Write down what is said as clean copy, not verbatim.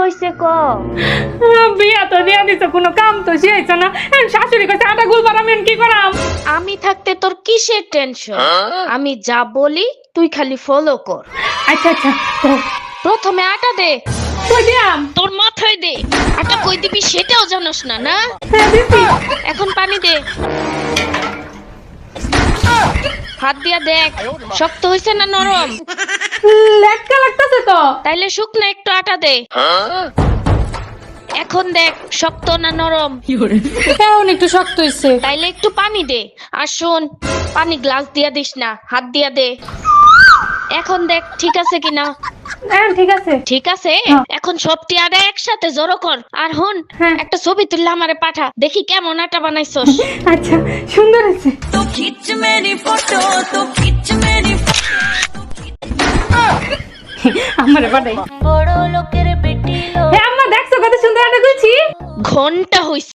হইছে ক? বিয়া তো দিয়া দিছে, কোনো কাম তো শিখাইছ না। শাশুড়ি কাছে আটা গুলবার আমি কি করাম? আমি থাকতে তোর কিসের টেনশন? আমি যা বলি তুই খালি ফলো কর। আচ্ছা আচ্ছা, তো প্রথমে আটা দে। কই দিয়াম? তোর মাথায় দে। আটা কই দিবি সেটাও জানোস না, না? হ্যাঁ দিছি। এখন পানি দে। হাত দিয়া দেখ শক্ত হইছে না নরম। লেটকা লাগতাছে তো। তাইলে শুকনো একটু আটা দে। এখন দেখ শক্ত না নরম। এখন একটু শক্ত হইছে। তাইলে একটু পানি দে। আর শোন, পানি গ্লাস দিয়া দিস না, হাত দিয়া দে। এখন দেখ ঠিক আছে কিনা। হ্যাঁ ঠিক আছে। ঠিক আছে, হ্যাঁ। এখন সবটি আটা একসাথে জড়ো কর। আর হন, হ্যাঁ। একটা ছবি তুললে আমারে পাঠা, দেখি কেমন আটা বানাইছস। আচ্ছা, সুন্দর হয়েছে। तो खींच मेरी फोटो तो खींच मेरी আমারে পাঠাই। बड़ो लोकेर बेटी लो হ্যাঁ আম্মা, দেখছো কত সুন্দর আটা গুলছি? ঘন্টা হইছে।